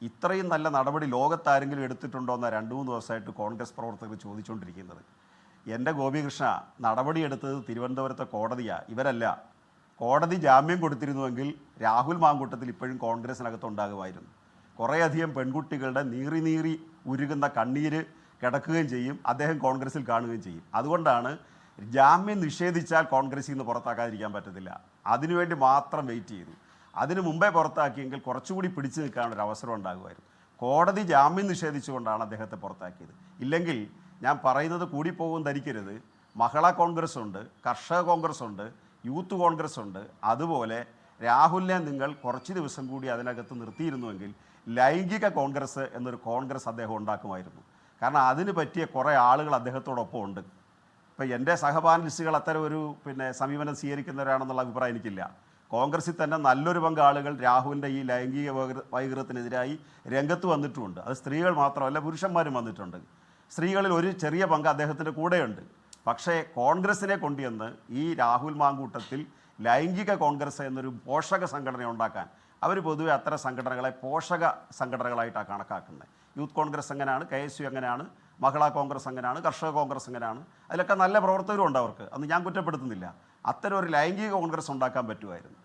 ഇത്രയും നല്ല നടപടി ലോകത്താരെങ്കിലും എടുത്തിട്ടുണ്ടോ എന്ന 2-3 ദിവസമായിട്ട് കോൺഗ്രസ് പ്രവർത്തകർ ചോദിച്ചുകൊണ്ടിരിക്കുന്നത്. എൻ്റെ ഗോപികൃഷ്ണ, നടപടിയെടുത്തത് തിരുവനന്തപുരത്തെ കോടതിയാണ്, ഇവരല്ല. കോടതി ജാമ്യം കൊടുത്തിരുന്നുവെങ്കിൽ രാഹുൽ മാങ്കൂട്ടത്തിൽ ഇപ്പോഴും കോൺഗ്രസിനകത്തുണ്ടാകുമായിരുന്നു. കുറേയധികം പെൺകുട്ടികളുടെ നീറി നീറി ഉരുകുന്ന കണ്ണീര് കിടക്കുകയും ചെയ്യും, അദ്ദേഹം കോൺഗ്രസിൽ കാണുകയും ചെയ്യും. അതുകൊണ്ടാണ് ജാമ്യം നിഷേധിച്ചാൽ കോൺഗ്രസിൽ നിന്ന് പുറത്താക്കാതിരിക്കാൻ പറ്റത്തില്ല. അതിനുവേണ്ടി മാത്രം വെയിറ്റ് ചെയ്തു. അതിനു മുമ്പേ പുറത്താക്കിയെങ്കിൽ കുറച്ചുകൂടി പിടിച്ചു നിൽക്കാനൊരു അവസരം ഉണ്ടാകുമായിരുന്നു. കോടതി ജാമ്യം നിഷേധിച്ചുകൊണ്ടാണ് അദ്ദേഹത്തെ പുറത്താക്കിയത്. ഇല്ലെങ്കിൽ ഞാൻ പറയുന്നത് കൂടിപ്പോകും ധരിക്കരുത്, മഹിളാ കോൺഗ്രസ് ഉണ്ട്, കർഷക കോൺഗ്രസ് ഉണ്ട്, യൂത്ത് കോൺഗ്രസ് ഉണ്ട്. അതുപോലെ രാഹുലിനെ നിങ്ങൾ കുറച്ച് ദിവസം കൂടി അതിനകത്ത് നിർത്തിയിരുന്നുവെങ്കിൽ ലൈംഗിക കോൺഗ്രസ് എന്നൊരു കോൺഗ്രസ് അദ്ദേഹം ഉണ്ടാക്കുമായിരുന്നു. കാരണം അതിന് പറ്റിയ കുറേ ആളുകൾ അദ്ദേഹത്തോടൊപ്പം ഉണ്ട്. ഇപ്പോൾ എൻ്റെ സഹപാനലിസ്റ്റുകൾ അത്തരം ഒരു സമീപനം സ്വീകരിക്കുന്നവരാണെന്നുള്ള അഭിപ്രായം എനിക്കില്ല. കോൺഗ്രസിൽ തന്നെ നല്ലൊരു പങ്ക് ആളുകൾ രാഹുലിൻ്റെ ഈ ലൈംഗിക വൈകൃതത്തിനെതിരായി രംഗത്ത് വന്നിട്ടുമുണ്ട്. അത് സ്ത്രീകൾ മാത്രമല്ല, പുരുഷന്മാരും വന്നിട്ടുണ്ട്. സ്ത്രീകളിൽ ഒരു ചെറിയ പങ്ക് അദ്ദേഹത്തിൻ്റെ കൂടെയുണ്ട്. പക്ഷേ കോൺഗ്രസിനെ കൊണ്ടുവന്ന് ഈ രാഹുൽ മാങ്കൂട്ടത്തിൽ ലൈംഗിക കോൺഗ്രസ് എന്നൊരു പോഷക സംഘടന ഉണ്ടാക്കാൻ അവർ പൊതുവെ അത്തരം സംഘടനകളെ പോഷക സംഘടനകളായിട്ടാണ് കണക്കാക്കുന്നത്. യൂത്ത് കോൺഗ്രസ് അങ്ങനെയാണ്, KSU അങ്ങനെയാണ്, മഹിളാ കോൺഗ്രസ് അങ്ങനെയാണ്, കർഷക കോൺഗ്രസ് അങ്ങനെയാണ്. അതിലൊക്കെ നല്ല പ്രവർത്തകരും ഉണ്ട് അവർക്ക്, അന്ന് ഞാൻ കുറ്റപ്പെടുത്തുന്നില്ല. അത്തരം ഒരു ലൈംഗിക കോൺഗ്രസ് ഉണ്ടാക്കാൻ പറ്റുമായിരുന്നു.